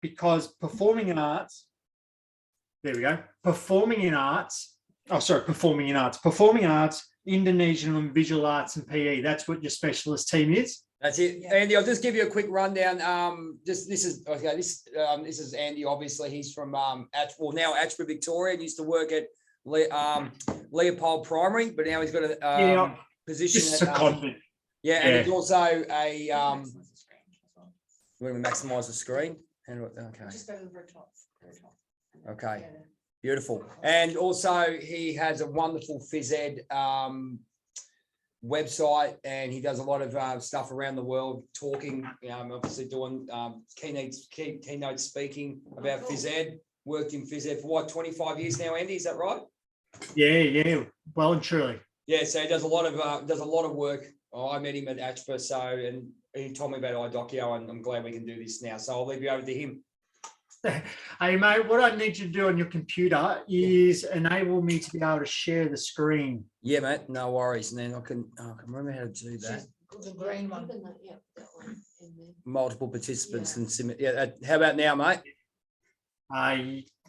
because performing arts, there we go, performing arts, Indonesian and visual arts and PE. That's what your specialist team is. That's it, Andy. I'll just give you a quick rundown. This is Andy. Obviously, he's from now Ashford, Victoria. He used to work at Leopold Primary, but now he's got a position at and he's also a. We're going to maximize the screen. Okay. Just go to the very top. Okay. Beautiful. And also he has a wonderful phys ed website, and he does a lot of stuff around the world, talking, obviously doing keynote speaking about phys ed. Worked in phys ed for 25 years now, Andy, is that right? Yeah, well and truly. Yeah, so he does a lot of work. I met him at AcePhysED, and he told me about Idoceo, and I'm glad we can do this now. So I'll leave you over to him. Hey, mate, what I need you to do on your computer is enable me to be able to share the screen. Yeah, mate, no worries. And then I can remember how to do that. The green one. Multiple participants and how about now, mate?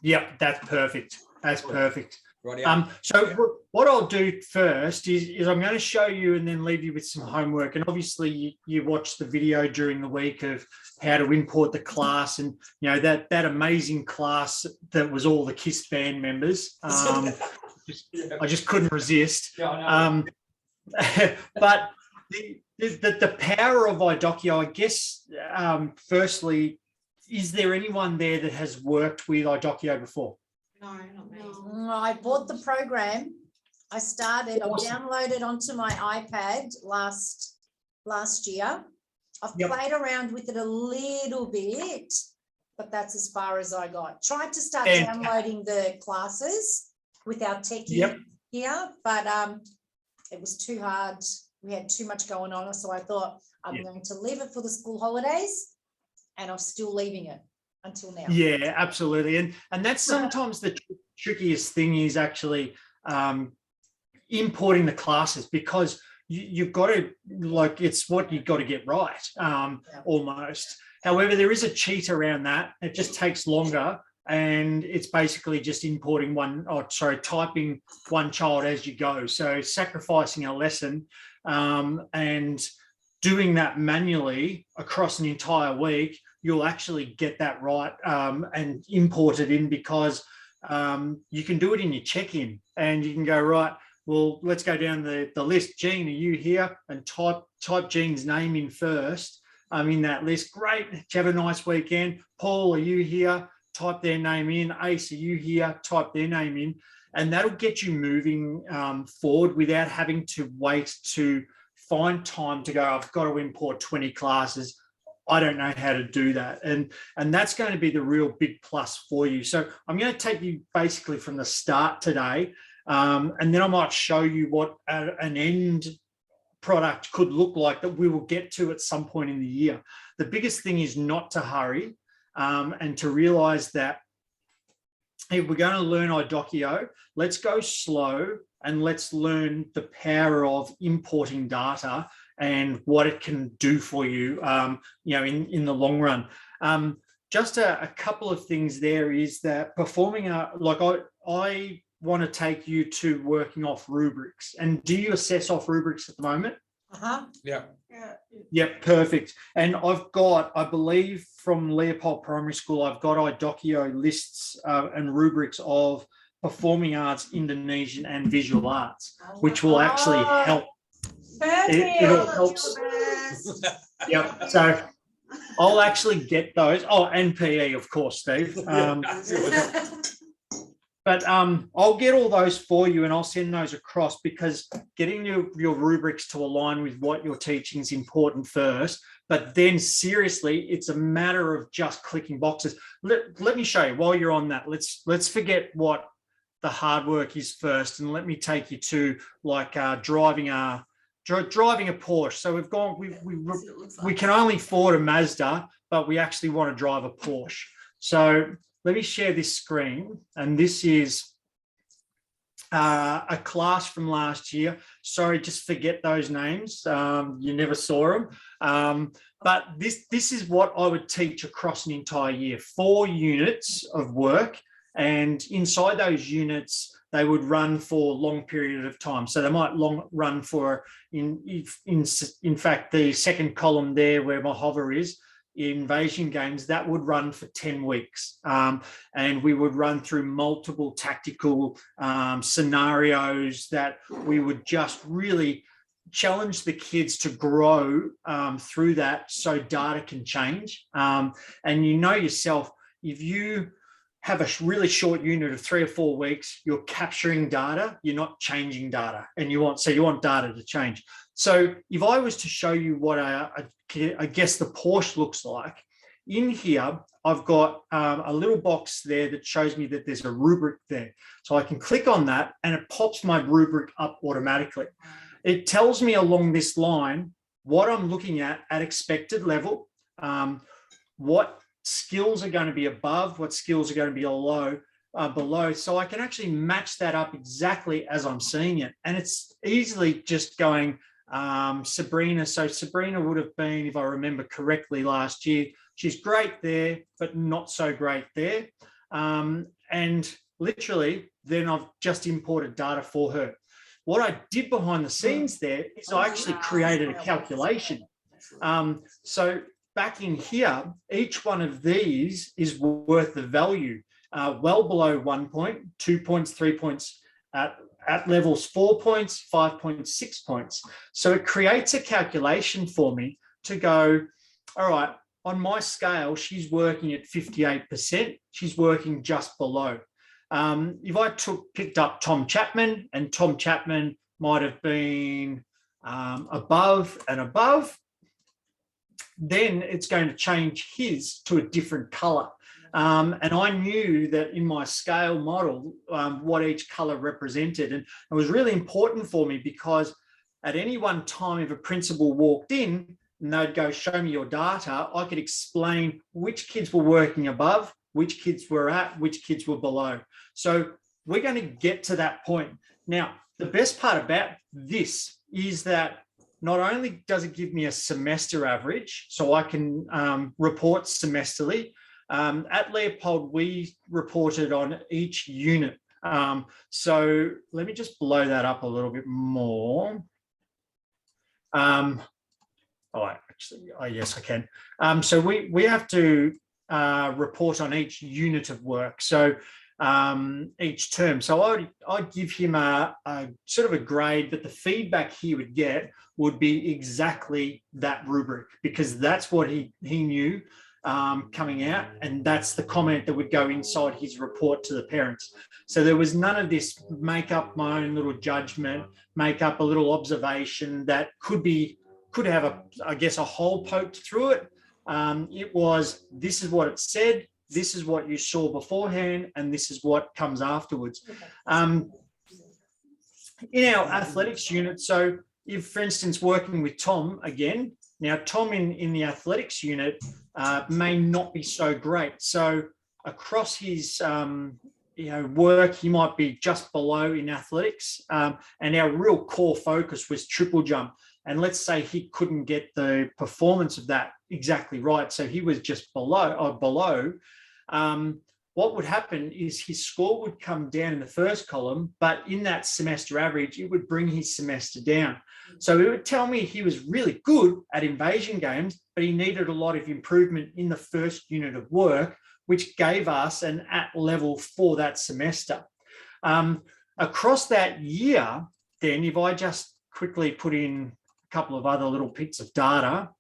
Yep, that's perfect. That's perfect. Right. So what I'll do first is I'm going to show you and then leave you with some homework. And obviously you watched the video during the week of how to import the class, and that amazing class that was all the KISS band members. I just couldn't resist. Yeah, but the power of Idoceo, I guess. Firstly, is there anyone there that has worked with Idoceo before? No, not me. No, I bought the program. I started, Awesome. I downloaded onto my iPad last year. I've played around with it a little bit, but that's as far as I got. Tried to start downloading the classes with our techie here, but it was too hard. We had too much going on, so I thought I'm going to leave it for the school holidays, and I'm still leaving it until now. Yeah, absolutely. And that's sometimes the trickiest thing is actually importing the classes, because you've got to, it's what you've got to get right, almost. However, there is a cheat around that. It just takes longer, and it's basically just importing typing one child as you go. So sacrificing a lesson and doing that manually across an entire week, you'll actually get that right and import it in, because you can do it in your check-in, and you can go, right, well, let's go down the list. Jean, are you here? And type Jean's name in first. I'm in that list. Great. Did you have a nice weekend? Paul, are you here? Type their name in. Ace, are you here? Type their name in. And that'll get you moving forward without having to wait to find time to go, I've got to import 20 classes. I don't know how to do that. And that's going to be the real big plus for you. So I'm going to take you basically from the start today, and then I might show you what an end product could look like that we will get to at some point in the year. The biggest thing is not to hurry and to realize that if we're going to learn Idoceo, let's go slow and let's learn the power of importing data and what it can do for you, in the long run. Just a couple of things there is that performing, I want to take you to working off rubrics. And do you assess off rubrics at the moment? Yeah. Yep, perfect. And I've got, I believe from Leopold Primary School, I've got Idoceo lists and rubrics of performing arts, Indonesian and visual arts, which will actually help. It'll help. Yep. So I'll actually get those. Oh, and PE, of course, Steve. But I'll get all those for you, and I'll send those across, because getting your rubrics to align with what you're teaching is important first. But then seriously, it's a matter of just clicking boxes. Let me show you while you're on that. Let's forget what the hard work is first, and let me take you to driving a Porsche. So we've gone, we can only afford a Mazda, but we actually want to drive a Porsche. So let me share this screen, and this is a class from last year. Sorry, just forget those names. You never saw them. But this is what I would teach across an entire year, 4 units of work. And inside those units, they would run for a long period of time. So they might run for, in fact, the second column there where my hover is, invasion games, that would run for 10 weeks. And we would run through multiple tactical scenarios that we would just really challenge the kids to grow through that so data can change. And you know yourself, if you have a really short unit of 3 or 4 weeks, you're capturing data, you're not changing data, and you want data to change. So if I was to show you what I guess the Porsche looks like, in here, I've got a little box there that shows me that there's a rubric there. So I can click on that and it pops my rubric up automatically. It tells me along this line what I'm looking at expected level, what skills are going to be above, what skills are going to be below. So I can actually match that up exactly as I'm seeing it. And it's easily just going, Sabrina. So Sabrina would have been, if I remember correctly, last year. She's great there, but not so great there. And literally, then I've just imported data for her. What I did behind the scenes there is I actually created a calculation. So back in here, each one of these is worth the value, well below 1 point, 2 points, 3 points, at levels 4 points, 5.6 points. So it creates a calculation for me to go, all right, on my scale, she's working at 58%. She's working just below. If I picked up Tom Chapman, and Tom Chapman might have been above and above, then it's going to change his to a different color. And I knew that in my scale model, what each color represented. And it was really important for me because at any one time, if a principal walked in and they'd go, show me your data, I could explain which kids were working above, which kids were at, which kids were below. So we're going to get to that point. Now, the best part about this is that not only does it give me a semester average, so I can report semesterly. At Leopold, we reported on each unit. So let me just blow that up a little bit more. Yes, I can. So we have to report on each unit of work. So each term. So I'd give him a sort of a grade, but the feedback he would get would be exactly that rubric, because that's what he knew coming out, and that's the comment that would go inside his report to the parents. So there was none of this make up my own little judgment, make up a little observation that could have a hole poked through it. It was, this is what it said, this is what you saw beforehand, and this is what comes afterwards. In our athletics unit, so if, for instance, working with Tom again, now Tom in the athletics unit may not be so great. So across his work, he might be just below in athletics, and our real core focus was triple jump. And let's say he couldn't get the performance of that exactly right, so he was just below. What would happen is his score would come down in the first column, but in that semester average, it would bring his semester down. So it would tell me he was really good at invasion games, but he needed a lot of improvement in the first unit of work, which gave us an at level for that semester. Across that year, then, if I just quickly put in a couple of other little bits of data.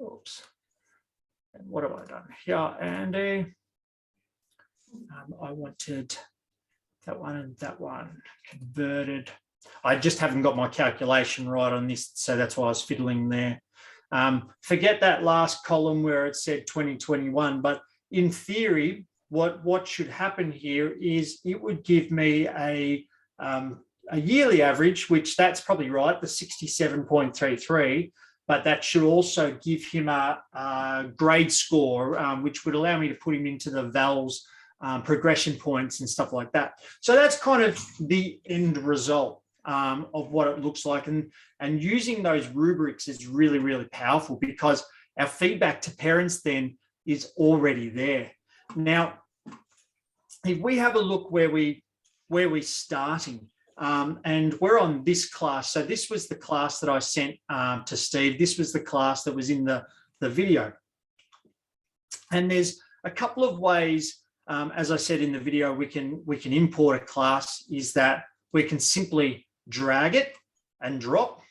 Oops. And what have I done here, Andy? I wanted that one and that one converted. I just haven't got my calculation right on this, so that's why I was fiddling there. Forget that last column where it said 2021, but in theory, what should happen here is it would give me a yearly average, which that's probably right, the 67.33, but that should also give him a grade score, which would allow me to put him into the VALS progression points and stuff like that. So that's kind of the end result of what it looks like. And using those rubrics is really, really powerful because our feedback to parents then is already there. Now, if we have a look where we're starting, and we're on this class. So this was the class that I sent to Steve. This was the class that was in the video. And there's a couple of ways, as I said in the video, we can import a class, is that we can simply drag it and drop,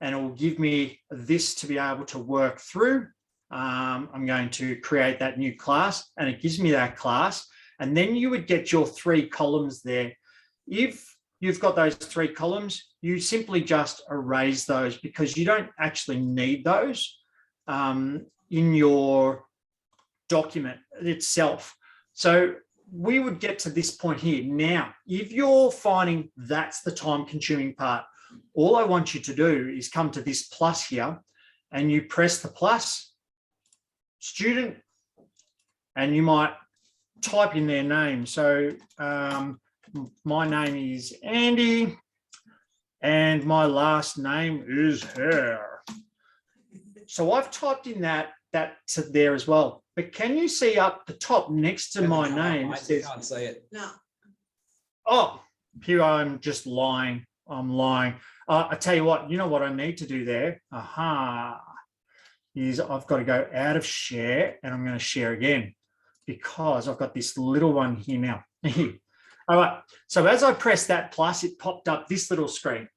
and it will give me this to be able to work through. I'm going to create that new class, and it gives me that class. And then you would get your 3 columns there. If you've got those 3 columns, you simply just erase those because you don't actually need those in your document itself. So we would get to this point here. Now, if you're finding that's the time-consuming part, all I want you to do is come to this plus here, and you press the plus, student, and you might type in their name. So my name is Andy, and my last name is Hare. So I've typed in that to there as well. But can you see up the top next to my name? I can't see it. No. Oh, here I'm just lying. I'm lying. I tell you what, you know what I need to do there? Aha. Is I've got to go out of share, and I'm going to share again because I've got this little one here now. All right. So as I pressed that plus, it popped up this little screen.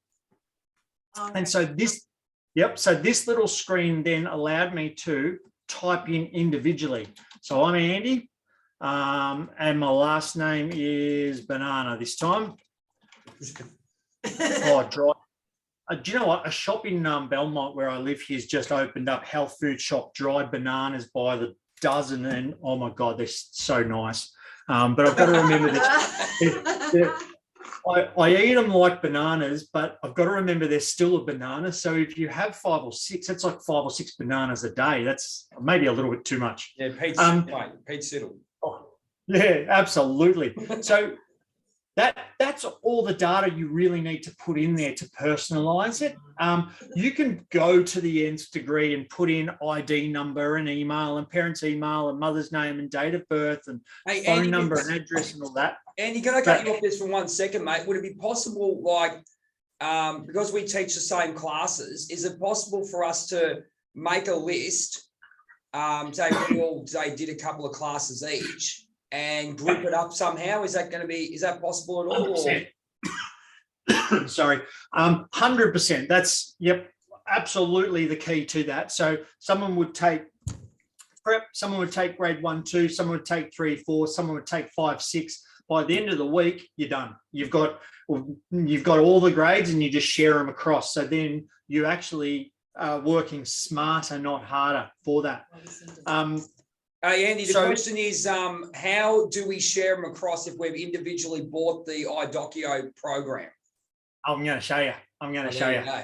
And so this, so this little screen then allowed me to type in individually. So I'm Andy, and my last name is Banana this time. Oh, dry. Do you know what? A shop in Belmont where I live here has just opened up, health food shop, dried bananas by the dozen, and oh my God, they're so nice. But I've got to remember that I eat them like bananas, but I've got to remember they're still a banana. So if you have 5 or 6, that's like 5 or 6 bananas a day. That's maybe a little bit too much. Yeah, Pete Siddle. Oh, yeah, absolutely. So that's all the data you really need to put in there to personalize it. You can go to the nth degree and put in ID number and email and parents' email and mother's name and date of birth and phone Andy, number and address and all that. Andy, can I cut you off this for 1 second, mate? Would it be possible, like, because we teach the same classes, is it possible for us to make a list, say we all did a couple of classes each, and group it up somehow? Is that possible at all? 100%. Sorry, 100%. That's, yep, absolutely the key to that. So someone would take prep, someone would take grade 1, 2, someone would take 3, 4, someone would take 5, 6. By the end of the week, you're done. You've got all the grades and you just share them across. So then you actually are working smarter, not harder for that. Andy, the question is, how do we share them across if we've individually bought the Idoceo program? I'm going to show you. I'm going to show you. Ah.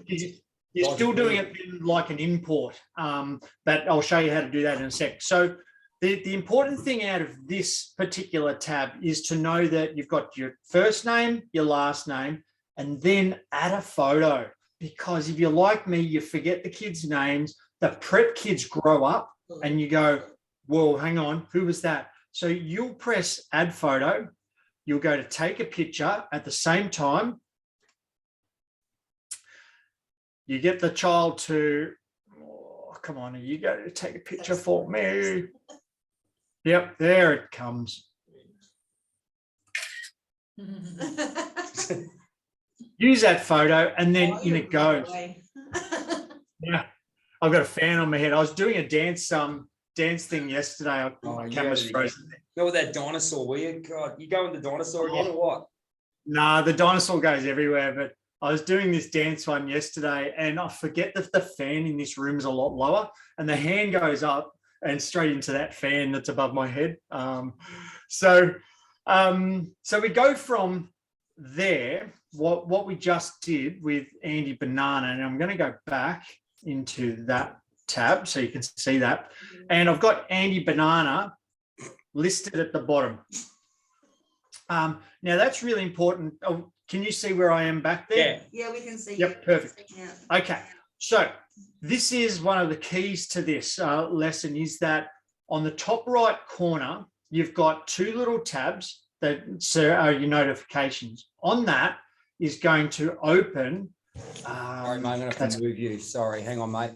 Yeah. You're still doing it like an import, but I'll show you how to do that in a sec. So the important thing out of this particular tab is to know that you've got your first name, your last name, and then add a photo. Because if you're like me, you forget the kids' names. The prep kids grow up and you go, whoa, hang on, who was that? So you'll press add photo. You'll go to take a picture at the same time. You get the child to, oh, come on, you go to take a picture for me. Yep, there it comes. Use that photo and then in it goes. Yeah, I've got a fan on my head. I was doing a dance thing yesterday. Camera's frozen. Go with that dinosaur, will you? God, you going the dinosaur again or what? Nah, the dinosaur goes everywhere, but I was doing this dance one yesterday and I forget that the fan in this room is a lot lower and the hand goes up and straight into that fan that's above my head. So we go from there, what we just did with Andy Banana, and I'm going to go back into that tab so you can see that. And I've got Andy Banana listed at the bottom. Now that's really important. Oh, can you see where I am back there? Yeah. Yeah, we can see. Yep, perfect. Yeah. Okay, so this is one of the keys to this lesson is that on the top right corner, you've got two little tabs that are your notifications. On that is going to open. Sorry, mate, I'm going to have to move you. Sorry, hang on, mate.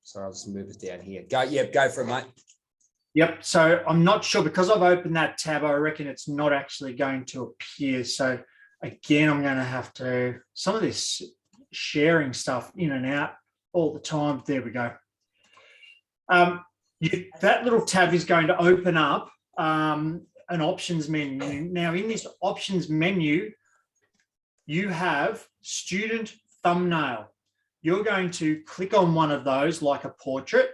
Sorry, I'll just move it down here. Go, yeah, go for it, mate. Yep, so I'm not sure because I've opened that tab, I reckon it's not actually going to appear. So again, I'm going to have to, some of this sharing stuff in and out all the time. There we go. That little tab is going to open up an options menu. Now in this options menu, you have student thumbnail. You're going to click on one of those like a portrait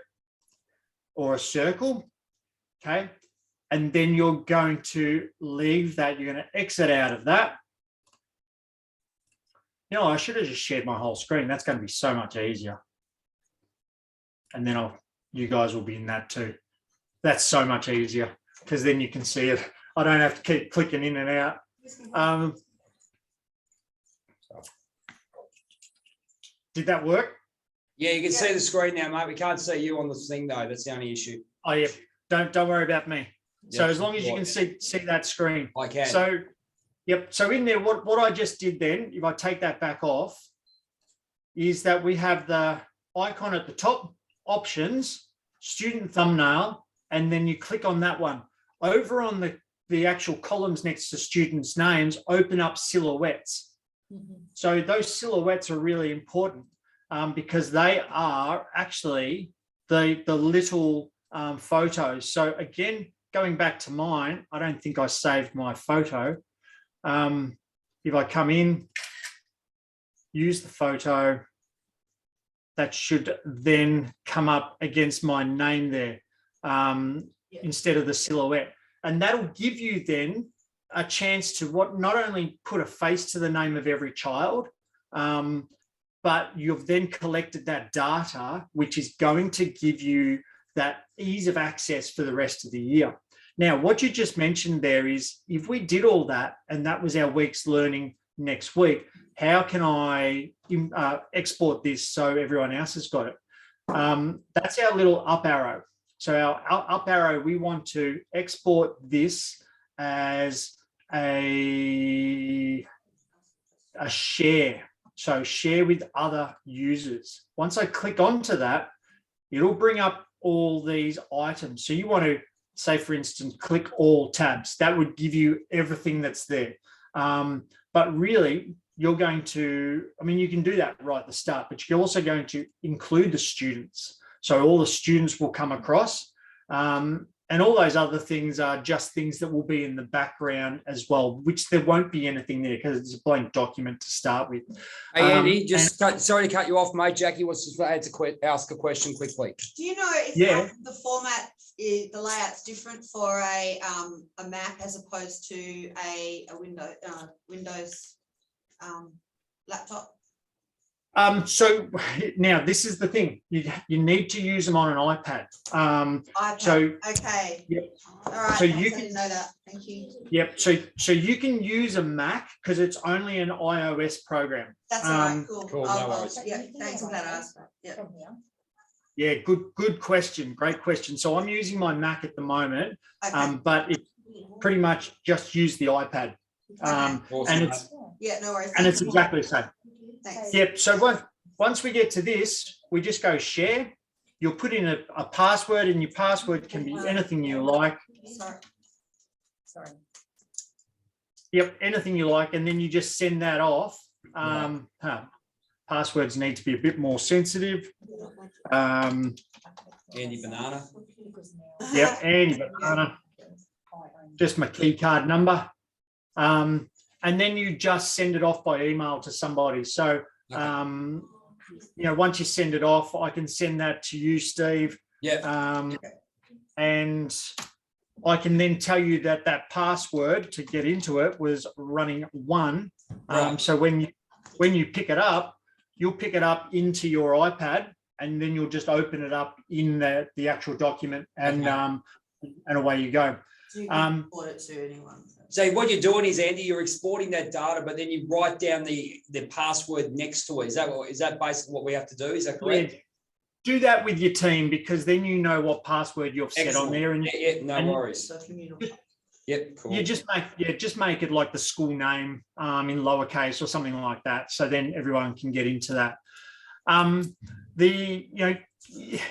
or a circle, okay? And then you're going to leave that. You're going to exit out of that. You know, I should have just shared my whole screen. That's going to be so much easier. And then you guys will be in that too. That's so much easier because then you can see it. I don't have to keep clicking in and out. Did that work? Yeah, you can see the screen now, mate. We can't see you on the thing though. That's the only issue. Oh yeah. Don't worry about me. So Yeah, as long as you can see that screen. I can. So yep. So in there, what I just did then, if I take that back off, is that we have the icon at the top, options, student thumbnail, and then you click on that one. Over on the actual columns next to students' names, open up silhouettes. So those silhouettes are really important because they are actually the little photos. So again, going back to mine, I don't think I saved my photo. If I come in, use the photo, that should then come up against my name there instead of the silhouette. And that'll give you then a chance to not only put a face to the name of every child, but you've then collected that data, which is going to give you that ease of access for the rest of the year. Now, what you just mentioned there is if we did all that, and that was our week's learning next week, how can I export this so everyone else has got it? That's our little up arrow. So our up arrow, we want to export this as a share. So share with other users. Once I click onto that, it'll bring up all these items. So you want to say, for instance, click all tabs. That would give you everything that's there. But really, you're going to, I mean, you can do that right at the start, but you're also going to include the students. So all the students will come across. And all those other things are just things that will be in the background as well, which there won't be anything there because it's a blank document to start with. Hey, Andy, sorry to cut you off, mate. Jackie wants to ask a question quickly. Do you know if the format, the layout's different for a Mac as opposed to a Windows laptop? So now this is the thing, you need to use them on an iPad. iPad. So okay. Yep. All right. So thanks, you I didn't know that. Thank you. Yep. So you can use a Mac because it's only an iOS program. That's all right. Cool. Cool, no worries. Yeah. Thanks. I'm glad I asked that. Yeah. Yeah. Good question. Great question. So I'm using my Mac at the moment, Okay. but it pretty much just use the iPad. Awesome, And it's Yeah. No worries. and it's exactly the same. Thanks. Yep. So once we get to this, we just go share. You'll put in a password, and your password can be anything you like. Sorry. Yep, anything you like, and then you just send that off. Passwords need to be a bit more sensitive. Andy Banana. Yep, Andy Banana. Just my key card number. And then you just send it off by email to somebody. So, once you send it off, I can send that to you, Steve. Yeah. And I can then tell you that password to get into it was running 1. Right. So when you pick it up, you'll pick it up into your iPad, and then you'll just open it up in the actual document, and away you go. So you can import it to anyone. So what you're doing is, Andy, you're exporting that data, but then you write down the password next to it. Is that basically what we have to do? Is that correct? Yeah. Do that with your team, because then you know what password you've set Excellent. on there, and No worries. So communal. Yep, cool. you just make it like the school name in lowercase or something like that, so then everyone can get into that.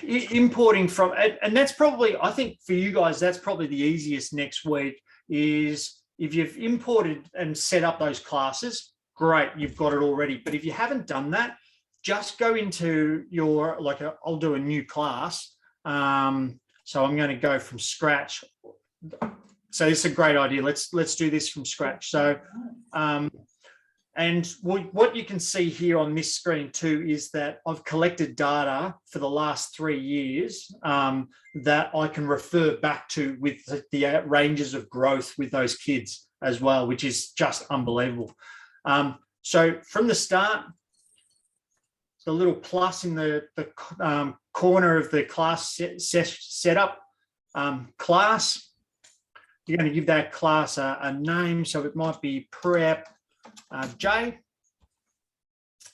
Importing from, and that's probably, I think for you guys, that's probably the easiest next week, is if you've imported and set up those classes, great, you've got it already. But if you haven't done that, just go into your, I'll do a new class. So I'm going to go from scratch. So it's a great idea. Let's do this from scratch. So, and what you can see here on this screen too is that I've collected data for the last 3 years that I can refer back to with the ranges of growth with those kids as well, which is just unbelievable. So from the start, the little plus in the corner of the class setup, class, you're going to give that class a name. So it might be Prep J.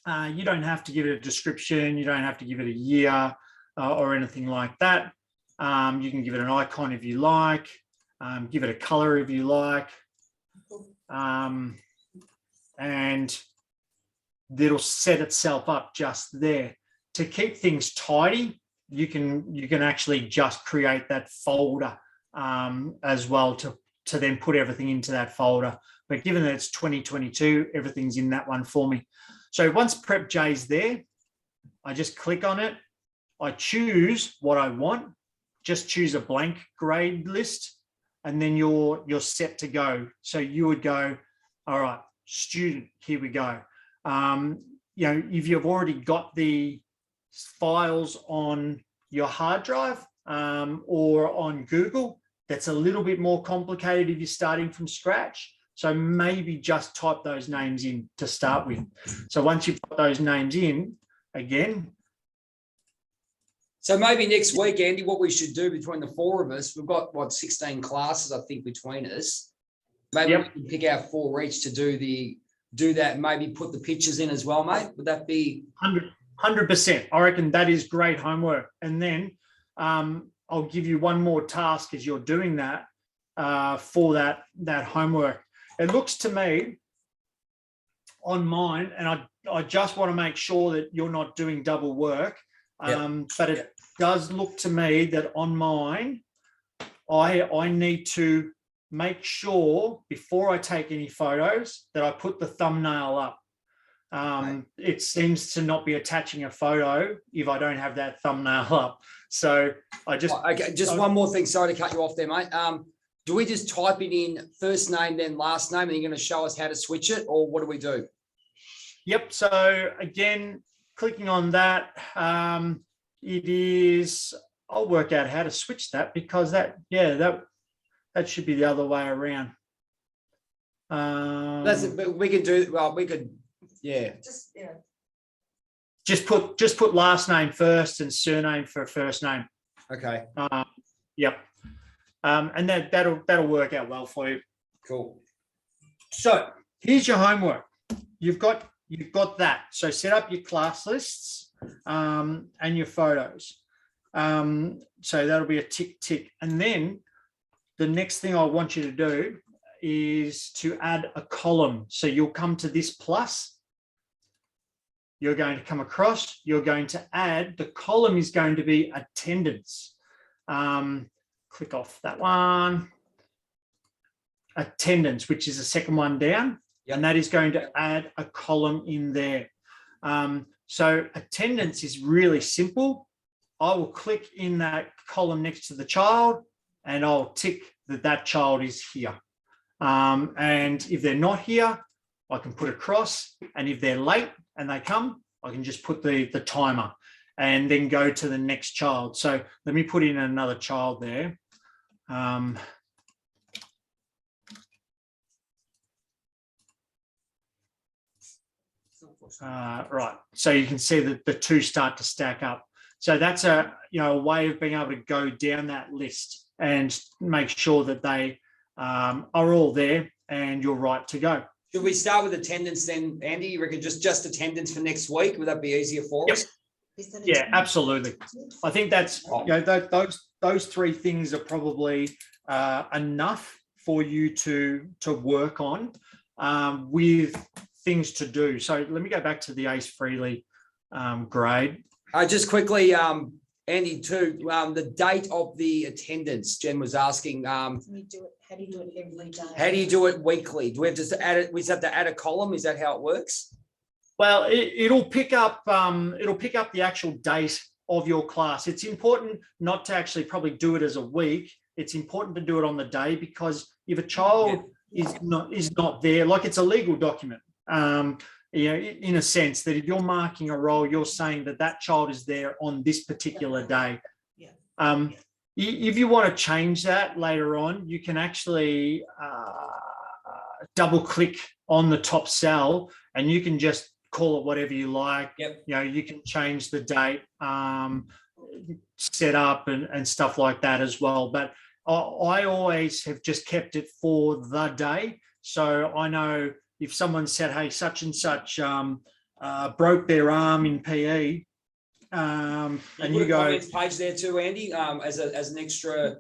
You don't have to give it a description. You don't have to give it a year or anything like that. You can give it an icon if you like. Give it a color if you like. And it'll set itself up just there. To keep things tidy, you can actually just create that folder as well to then put everything into that folder. But given that it's 2022, everything's in that one for me. So once Prep J's there, I just click on it. I choose what I want. Just choose a blank grade list, and then you're set to go. So you would go, all right, student, here we go. If you've already got the files on your hard drive or on Google, that's a little bit more complicated if you're starting from scratch. So maybe just type those names in to start with. So once you've got those names in, again. So maybe next week, Andy, what we should do between the four of us, we've got, 16 classes, I think, between us. Maybe we can pick out 4 each to do that, maybe put the pictures in as well, mate. Would that be 100%? I reckon that is great homework. And then I'll give you one more task as you're doing that for that homework. It looks to me on mine, and I just want to make sure that you're not doing double work, but it does look to me that on mine, I need to make sure before I take any photos that I put the thumbnail up. It seems to not be attaching a photo if I don't have that thumbnail up. So just one more thing. Sorry to cut you off there, mate. Do we just type it in first name, then last name, and you're going to show us how to switch it, or what do we do? Yep. So again, clicking on that, it is, I'll work out how to switch that, because that should be the other way around. That's it, but we could do, well, we could, just put last name first and surname for first name. Okay. Yep. And that'll work out well for you. Cool. So here's your homework. You've got that. So set up your class lists and your photos. So that'll be a tick. And then the next thing I want you to do is to add a column. So you'll come to this plus. You're going to come across. You're going to add, the column is going to be attendance. Click off that one. Attendance, which is the second one down. And that is going to add a column in there. So attendance is really simple. I will click in that column next to the child, and I'll tick that child is here. And if they're not here, I can put a cross. And if they're late and they come, I can just put the timer and then go to the next child. So let me put in another child there. Right, so you can see that the two start to stack up. So that's a way of being able to go down that list and make sure that they are all there and you're right to go. Should we start with attendance then, Andy? You reckon just attendance for next week? Would that be easier for us? Yeah, absolutely. I think that's those three things are probably enough for you to work on with things to do. So let me go back to the Ace Freely grade. Just quickly, Andy, too, the date of the attendance, Jen was asking. How do you do it every day? How do you do it weekly? Do we have to add it? We just have to add a column. Is that how it works? Well, it'll pick up the actual date of your class. It's important not to actually probably do it as a week. It's important to do it on the day, because if a child is not there, like it's a legal document. In a sense that if you're marking a role, you're saying that child is there on this particular day. Yeah. If you want to change that later on, you can actually double click on the top cell and you can just call it whatever you like. Yep. You can change the date, set up and stuff like that as well. But I always have just kept it for the day. So I know if someone said, hey, such and such broke their arm in PE, and you go page there too, Andy, as an extra,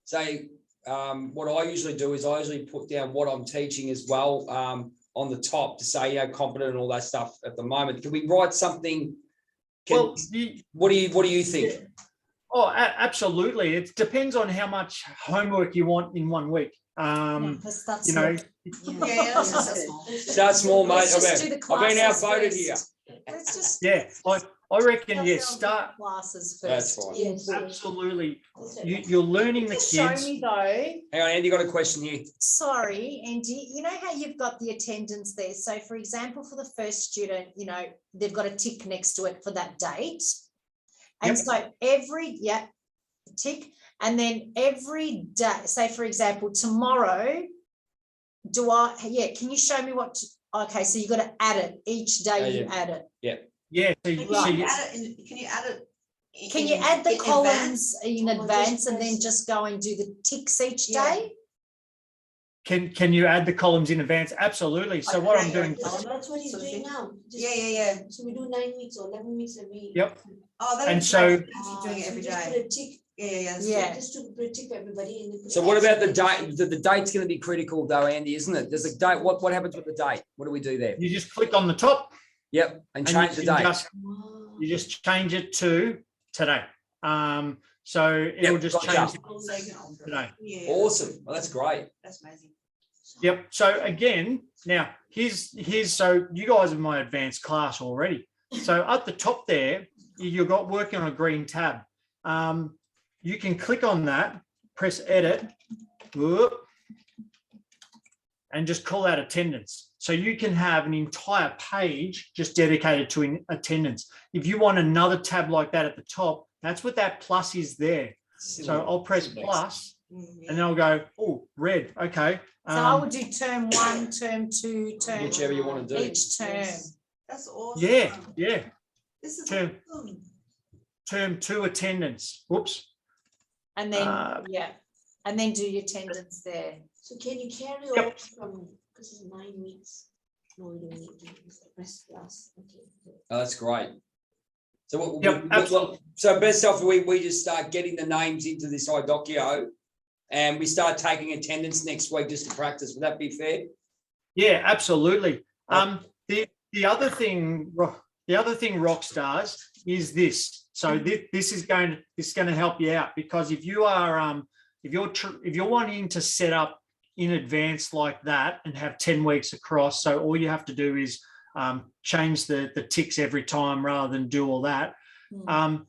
say, what I usually do is I usually put down what I'm teaching as well on the top to say, competent and all that stuff at the moment. Can we write something? What do you think? Yeah. Oh, absolutely. It depends on how much homework you want in 1 week. That's Start small, mate. I've been outvoted here. Let's just I reckon start classes first. That's fine. Yes. Absolutely. You're learning the Just show kids. me though. Hang on, Andy, got a question here. Sorry, Andy, you know how you've got the attendance there. So for example, for the first student, they've got a tick next to it for that date. And so every tick, and then every day, say for example, tomorrow, can you show me okay, so you've got to add it each day. You add it. Yeah. Can you add it? Can you add the columns in advance and then just go and do the ticks each day? Can you add the columns in advance? Absolutely. So what I'm doing. That's what he's doing now. Yeah. So we do 9 weeks or 11 weeks a week. Yep. Oh, that And is so- great. Doing it every Just day. put a tick. Yeah. Just to put a tick for everybody. And then put So an what X about the for date? The date's going to be critical though, Andy, isn't it? There's a date. What happens with the date? What do we do there? You just click on the top Yep, and and change the you can date. Wow. you just change it to today. So it'll just gotcha. change today. Yeah. Awesome. Well, that's great. That's amazing. Yep. So again, now here's so you guys are my advanced class already. So at the top there, you've got working on a green tab. You can click on that, press edit, and just call out attendance. So you can have an entire page just dedicated to attendance. If you want another tab like that at the top, that's what that plus is there. So I'll press plus and then I'll go, oh, red. Okay. So I would do term 1, term 2, term Whichever you want to do. each term. That's awesome. Yeah. This is Term. awesome. Term 2 attendance. Whoops. And then, and then do your attendance there. So can you carry Yep. on from, because it's 9 weeks? No, we don't need to press plus. Okay. Oh, that's great. So what? Yep, absolutely. So best off, we just start getting the names into this Idoceo, and we start taking attendance next week just to practice. Would that be fair? Yeah, absolutely. The other thing rock stars is this. So this is going to help you out, because if you are if you're wanting to set up in advance like that and have 10 weeks across, so all you have to do is change the ticks every time rather than do all that. On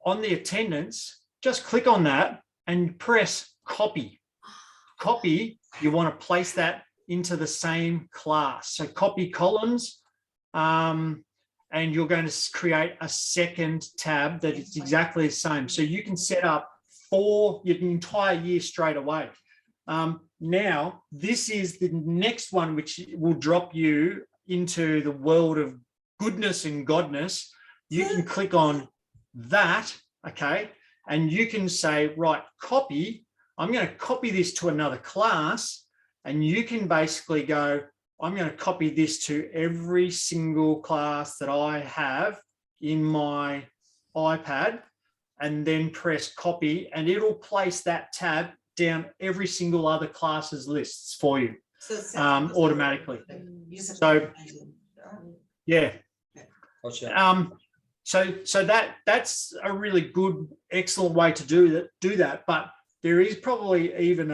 the attendance, just click on that and press copy. Copy, you want to place that into the same class. So copy columns, and you're going to create a second tab that is exactly the same. So you can set up for your entire year straight away. Now, this is the next one, which will drop you into the world of goodness and godness. You can click on that, okay, and you can say, right, copy, I'm going to copy this to another class, and you can basically go, I'm going to copy this to every single class that I have in my iPad, and then press copy, and it'll place that tab down every single other class's lists for you So it's automatically. You just have So, to change it. Yeah. Gotcha. So that's a really good, excellent way to do that. But there is probably even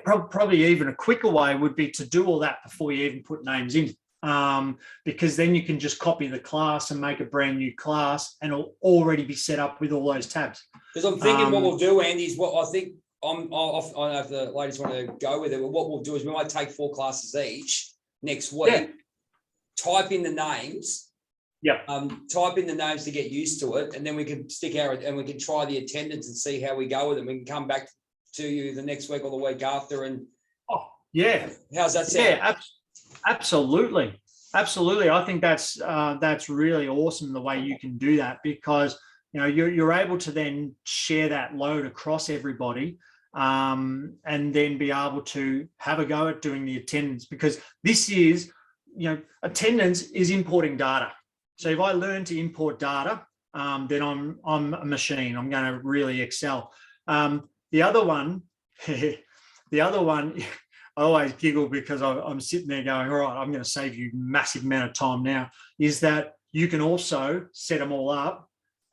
probably even a quicker way would be to do all that before you even put names in. Because then you can just copy the class and make a brand new class, and it'll already be set up with all those tabs. Because I'm thinking what we'll do, Andy, is what I think I don't know if the ladies want to go with it, but what we'll do is we might take 4 classes each next week, Yeah. type in the names. Yeah. Type in the names to get used to it, and then we can we can try the attendance and see how we go with them. We can come back to you the next week or the week after. And how's that sound? Yeah, absolutely. I think that's really awesome the way you can do that, because you're able to then share that load across everybody, and then be able to have a go at doing the attendance, because this is attendance is importing data. So if I learn to import data, then I'm a machine. I'm going to really excel. The other one, I always giggle because I'm sitting there going, all right, I'm going to save you massive amount of time now, is that you can also set them all up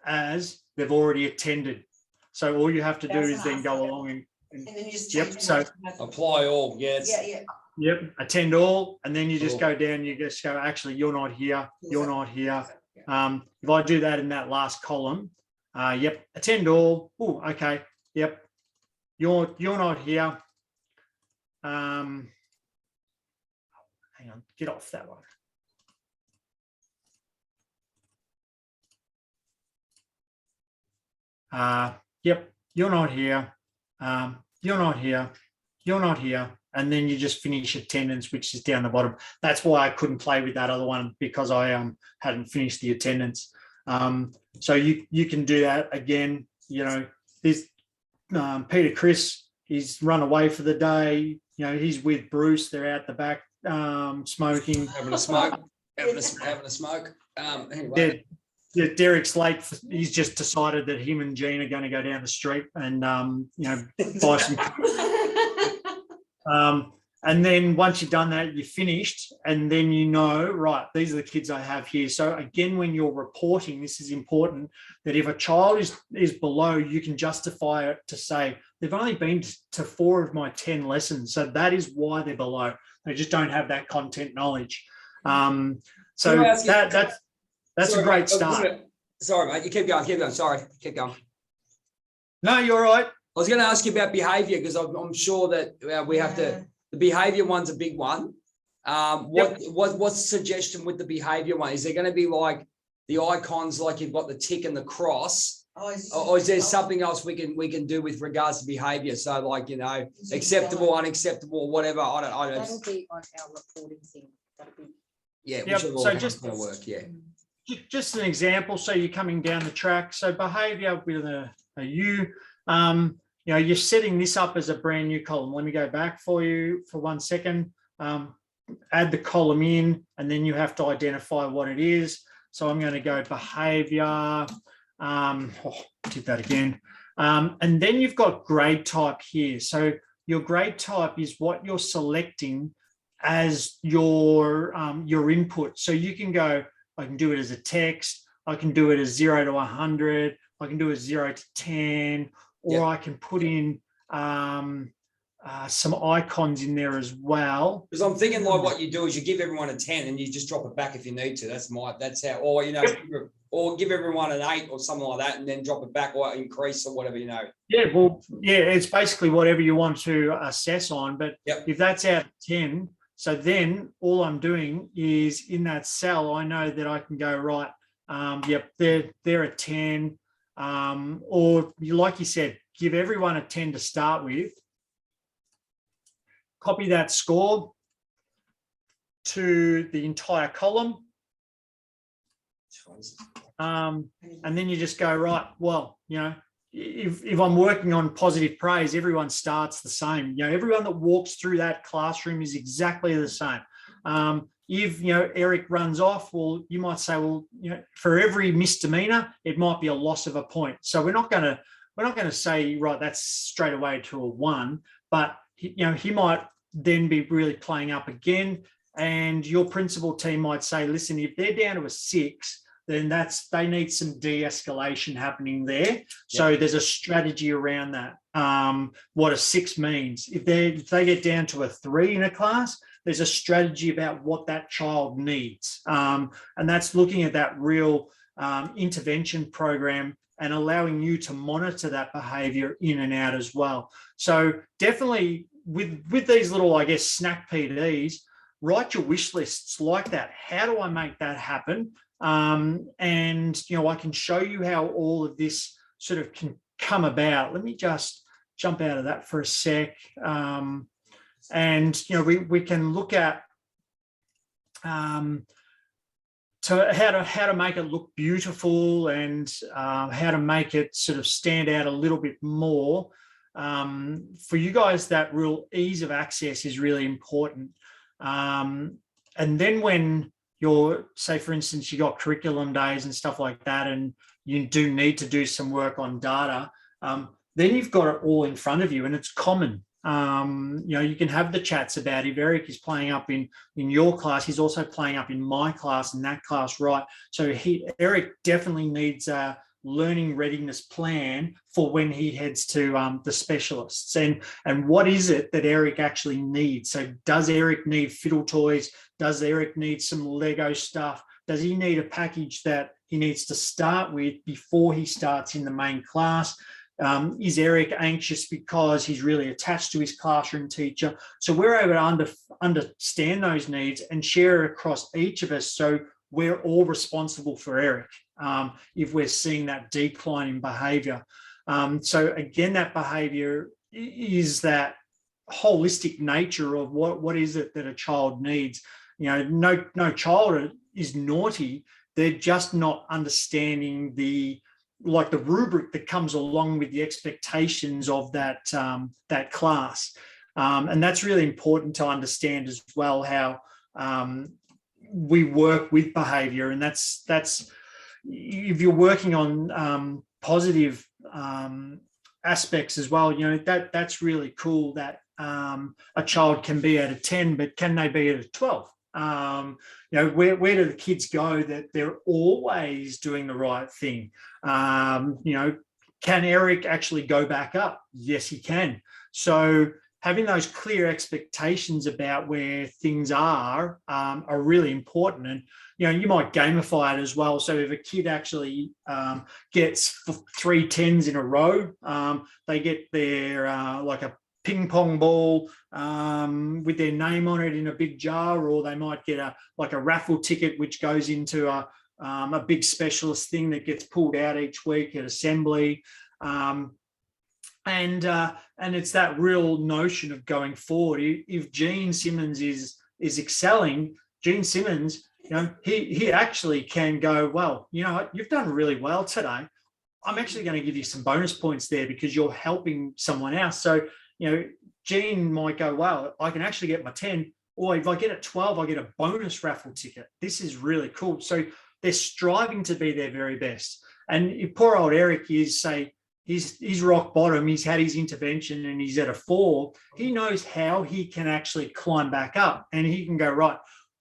as they've already attended. So all you have to do is then go along and then you just yep. change So apply all. Yes. Yeah. yep, attend all, and then you just go down. You just go, actually, you're not here. You're not here. If I do that in that last column, yep, attend all. Oh, okay. Yep, you're not here. Hang on, get off that one. Yep, you're not here. You're not here. You're not here. And then you just finish attendance, which is down the bottom. That's why I couldn't play with that other one, because I hadn't finished the attendance. So you can do that again. This Peter Chris, he's run away for the day. He's with Bruce. They're out the back smoking, Having a smoke. Having a smoke. Anyway. Yeah, Derek's late. He's just decided that him and Jean are going to go down the street and buy some. And then once you've done that, you're finished, and then right, these are the kids I have here. So again, when you're reporting, this is important, that if a child is below, you can justify it to say they've only been to 4 of my 10 lessons. So that is why they're below. They just don't have that content knowledge. So that's a great start. Sorry, mate. You keep going. Sorry, keep going. No, you're all right. I was going to ask you about behaviour, because I'm sure that we have to. The behaviour one's a big one. What's the suggestion with the behaviour one? Is there going to be like the icons, like you've got the tick and the cross, or is there something else we can do with regards to behaviour? So like acceptable, unacceptable, whatever. I don't. That'll be on our reporting thing. That'll be. Yeah. Yep. So just going to work. Yeah. Just an example. So you're coming down the track. So behaviour with a U. You're setting this up as a brand new column. Let me go back for you for 1 second. Add the column in, and then you have to identify what it is. So I'm going to go behaviour. Did that again. And then you've got grade type here. So your grade type is what you're selecting as your input. So you can go, I can do it as a text. I can do it as 0 to 100. I can do it 0 to 10. Or I can put in some icons in there as well. Because I'm thinking like what you do is you give everyone a 10 and you just drop it back if you need to. That's how, or or give everyone an 8 or something like that, and then drop it back or increase or whatever. Yeah, it's basically whatever you want to assess on. But if that's out of 10, so then all I'm doing is in that cell, I know that I can go right. They're a 10. Or like you said, give everyone a 10 to start with, copy that score to the entire column, And then you just go, right, well, if I'm working on positive praise, everyone starts the same. Everyone that walks through that classroom is exactly the same. If Eric runs off, well, you might say, well, for every misdemeanor, it might be a loss of a point. So we're not going to say, right, that's straight away to a 1, but he might then be really playing up again, and your principal team might say, listen, if they're down to a 6, then they need some de-escalation happening there. Yep. So there's a strategy around that. What a 6 means. If they get down to a 3 in a class, there's a strategy about what that child needs. And that's looking at that real intervention program and allowing you to monitor that behavior in and out as well. So definitely with these little, I guess, snack PDs, write your wish lists like that. How do I make that happen? And, I can show you how all of this sort of can come about. Let me just jump out of that for a sec. And, we can look at to how to make it look beautiful and how to make it sort of stand out a little bit more. For you guys, that real ease of access is really important. And then when you're, say, for instance, you got curriculum days and stuff like that, and you do need to do some work on data, then you've got it all in front of you and it's common. You can have the chats about if Eric is playing up in your class, he's also playing up in my class and that class, right? So Eric definitely needs a learning readiness plan for when he heads to the specialists. And what is it that Eric actually needs? So does Eric need fiddle toys? Does Eric need some Lego stuff? Does he need a package that he needs to start with before he starts in the main class? Is Eric anxious because he's really attached to his classroom teacher? So we're able to understand those needs and share it across each of us, so we're all responsible for Eric if we're seeing that decline in behaviour. So again, that behaviour is that holistic nature of what is it that a child needs. No child is naughty. They're just not understanding the rubric that comes along with the expectations of that class. And that's really important to understand as well, how we work with behaviour. And that's if you're working on positive aspects as well, that's really cool that a child can be at a 10, but can they be at a 12? Where do the kids go that they're always doing the right thing? Can Eric actually go back up? Yes, he can. So having those clear expectations about where things are really important. And, you might gamify it as well. So if a kid actually gets 3 10s in a row, they get their like a ping pong ball with their name on it in a big jar, or they might get a raffle ticket which goes into a big specialist thing that gets pulled out each week at assembly. And it's that real notion of going forward. If Gene Simmons is excelling, Gene Simmons, he actually can go, well, you've done really well today. I'm actually going to give you some bonus points there because you're helping someone else. So, Gene might go, wow, I can actually get my 10, or if I get a 12, I get a bonus raffle ticket. This is really cool. So they're striving to be their very best. And if poor old Eric is, say, he's rock bottom, he's had his intervention and he's at a 4, he knows how he can actually climb back up, and he can go, right,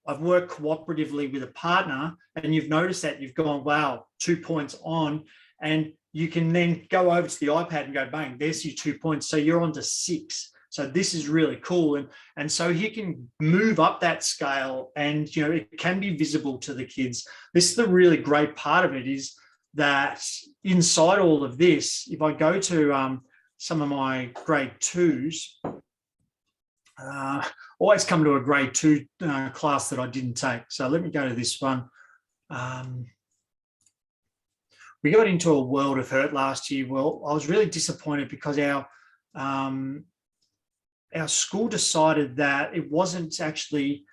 I've worked cooperatively with a partner, and you've noticed that you've gone, wow, 2 points on, and you can then go over to the iPad and go, bang, there's your 2 points. So you're on to 6. So this is really cool. And so he can move up that scale, and, it can be visible to the kids. This is the really great part of it, is that inside all of this, if I go to some of my grade 2s, always come to a grade 2 class that I didn't take. So let me go to this one. We got into a world of hurt last year. Well, I was really disappointed because our school decided that it wasn't actually,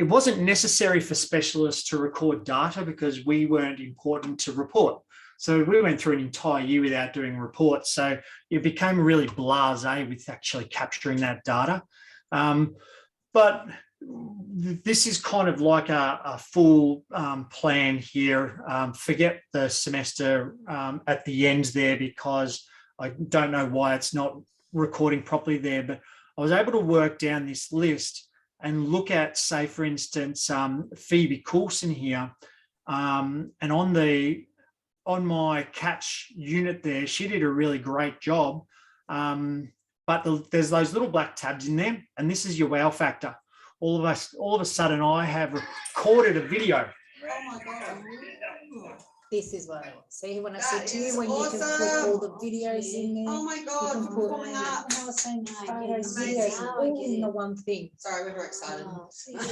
it wasn't necessary for specialists to record data because we weren't important to report. So we went through an entire year without doing reports. So it became really blasé with actually capturing that data. But this is kind of like a full plan here. Forget the semester at the end there, because I don't know why it's not recording properly there, but I was able to work down this list and look at, say, for instance, Phoebe Coulson here. And on my catch unit there, she did a really great job. But there's those little black tabs in there, and this is your wow factor. All of a sudden, I have recorded a video. Oh my God. This is what I want. See, when I That said to you, is when you can put all the videos in there. Oh my You God, can I'm put pulling up. photos, Amazing. videos, all in the one thing. Sorry, we're very excited. Oh, so you're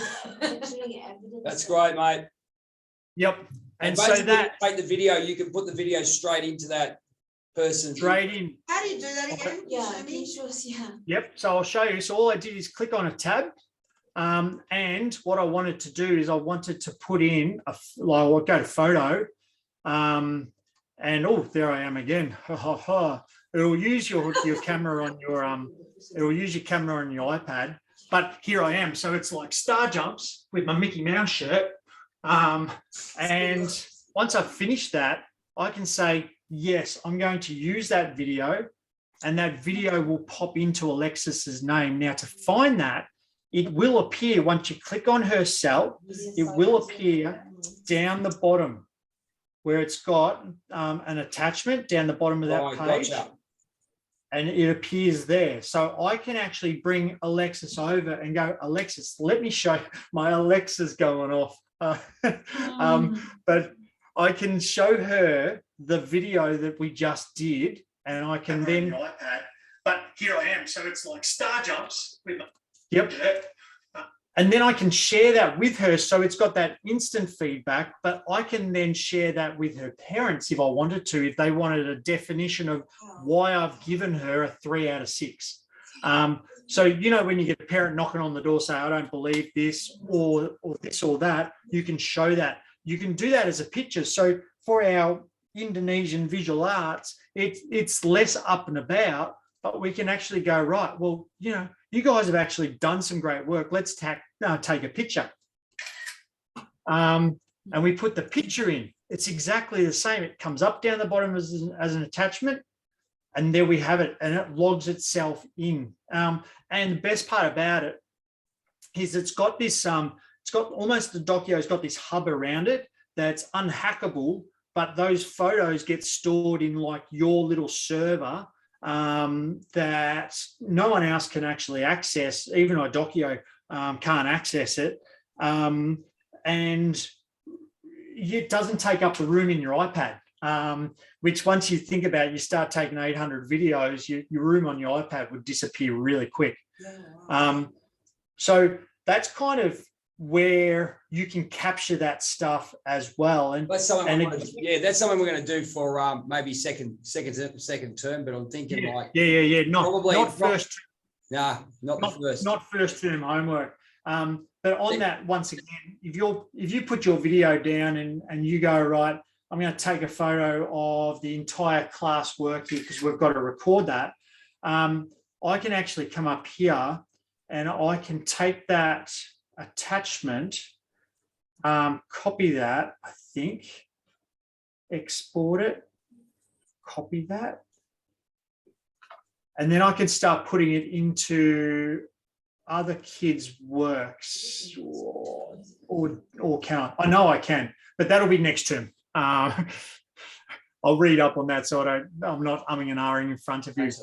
entering evidence. That's great, mate. Yep. And so basically, that take the video, you can put the video straight into that person. straight in. How do you do that again? Yeah, Show can you me. show us? Yeah. Yep. So I'll show you. So all I did is click on a tab. And what I wanted to do is I wanted to put in I'll go to photo. And there I am again. It'll use your camera on your it'll use your camera on your iPad. But here I am. So it's like star jumps with my Mickey Mouse shirt. And once I've finished that, I can say, yes, I'm going to use that video, and that video will pop into Alexis's name. Now, to find that, it will appear once you click on her cell, it will appear down the bottom where it's got an attachment down the bottom of that page. Gotcha. And it appears there. So I can actually bring Alexis over and go, Alexis, let me show you. My Alexa's going off. But I can show her the video that we just did, and I can then iPad. But here I am. So it's like star jumps with my, yep. And then I can share that with her. So it's got that instant feedback, but I can then share that with her parents if I wanted to, if they wanted a definition of why I've given her a 3 out of 6. So, you know, when you get a parent knocking on the door, say, I don't believe this or this or that, you can show that. You can do that as a picture. So for our Indonesian visual arts, it's less up and about, but we can actually go, right, well, you know, you guys have actually done some great work. Let's take a picture. And we put the picture in. It's exactly the same. It comes up down the bottom as an attachment. And there we have it. And it logs itself in. And the best part about it is it's got this, it's got almost the Idoceo, it's got this hub around it that's unhackable, but those photos get stored in like your little server that no one else can actually access. Even Idoceo can't access it. And it doesn't take up the room in your iPad, which once you think about it, you start taking 800 videos, your room on your iPad would disappear really quick. So that's kind of where you can capture that stuff as well. And that's something that's something we're going to do for maybe second term, but I'm thinking not first. Nah, not the first. Not first term homework. But on that, once again, if you put your video down and you go, right, I'm going to take a photo of the entire class work here because we've got to record that. I can actually come up here and I can take that attachment, copy that, I think, export it, copy that, and then I can start putting it into other kids' works, or can I? I know I can, but that'll be next term. I'll read up on that so I'm not umming and ahhing in front of you. That's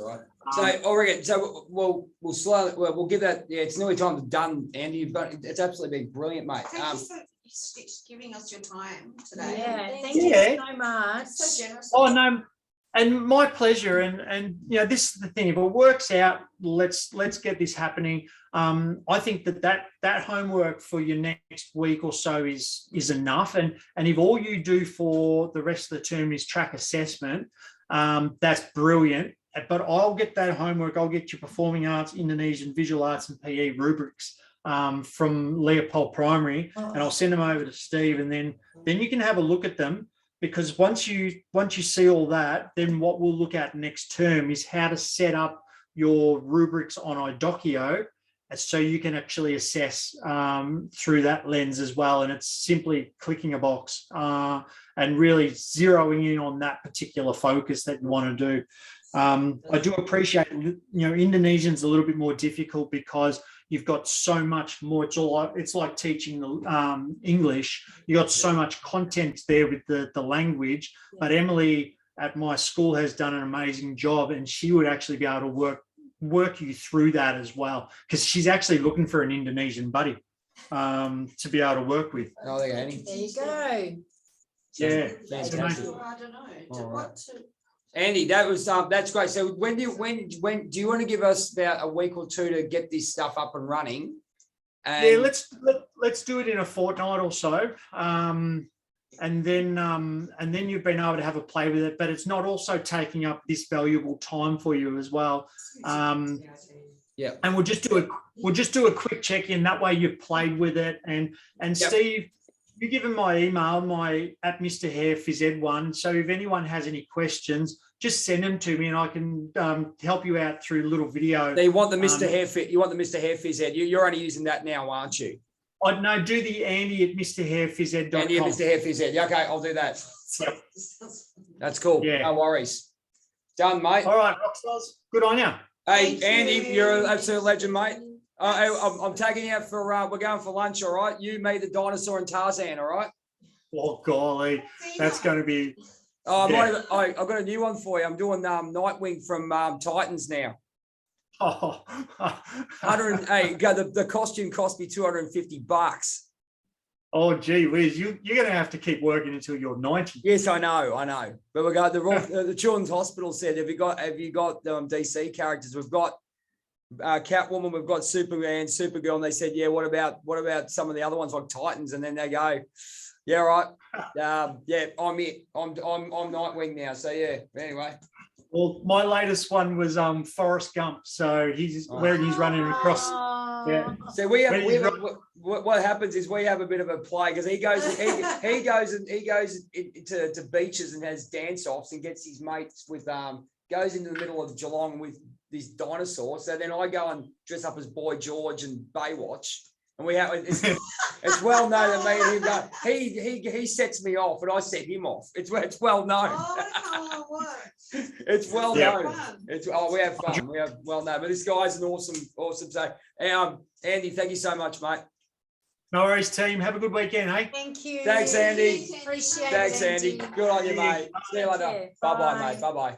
all right. So we'll give that. Yeah, it's nearly time to done, Andy. But it's absolutely been brilliant, mate. Thank you for giving us your time today. Yeah, thank you so much. So generous. Oh no, and my pleasure. And you know, this is the thing. If it works out, let's get this happening. I think that homework for your next week or so is enough. And if all you do for the rest of the term is track assessment, that's brilliant. But I'll get that homework. I'll get your performing arts, Indonesian visual arts, and PE rubrics. from Leopold Primary, and I'll send them over to Steve, and then you can have a look at them, because once you see all that, then what we'll look at next term is how to set up your rubrics on Idoceo, so you can actually assess through that lens as well. And it's simply clicking a box and really zeroing in on that particular focus that you want to do. I do appreciate, Indonesian's a little bit more difficult because you've got so much more. It's like teaching the English. You got so much content there with the language. But Emily at my school has done an amazing job, and she would actually be able to work you through that as well, because she's actually looking for an Indonesian buddy to be able to work with. Oh, there you There you go. Yeah, fantastic. I don't know. All right. What to, Andy, that's great. So when do you want to give us about a week or two to get this stuff up and running? And yeah, let's do it in a fortnight or so, and then you've been able to have a play with it. But it's not also taking up this valuable time for you as well. yeah, And we'll just do a quick check in. That way you've played with it. And Yep. Steve, you give him my email, my Mr. Hare PhysEd one. So if anyone has any questions, just send them to me, and I can help you out through little video. so you want the Mr. Hare Fit? You want the Mr. Hare PhysEd? You're only using that now, aren't you? I'd no, do the Andy at MrHarePhysEd.com. Andy, Mr. Hare PhysEd. Yeah, okay, I'll do that. Yep. That's cool. Yeah. No worries. Done, mate. All right, Rockstars. Good on you. Hey, Thank Andy, you. you're an absolute legend, mate. I'm taking you out for we're going for lunch, all right? You, me, the dinosaur, and Tarzan, all right? Oh, golly. That's going to be... Oh, Yeah. I've got a new one for you. I'm doing Nightwing from Titans now. Oh, 100. Hey, the costume cost me $250. oh, gee whiz. You're going to have to keep working until you're 90. Yes, I know. But we got the Children's Hospital said, have you got DC characters? We've got Catwoman, we've got Superman, Supergirl, and they said, yeah, what about some of the other ones like Titans? And then they go, yeah, right. Yeah, I'm it. I'm Nightwing now. So yeah. Anyway. Well, my latest one was Forrest Gump. So he's where he's running across. Yeah. So what happens is we have a bit of a play because he goes into beaches and has dance offs and gets his mates with goes into the middle of Geelong with this dinosaur. So then I go and dress up as Boy George and Baywatch. And we have it's well known that me and him go, he sets me off and I set him off. It's well known. Oh, that's how it works. It's well Yeah. known. We have fun. We have well known. But this guy's an awesome. So Andy, thank you so much, mate. No worries, team. Have a good weekend, hey? Thank you. Thanks, Andy. Appreciate it. Thanks, Andy. Good on you, mate. See you later. Yeah, Bye-bye, bye. mate. Bye-bye.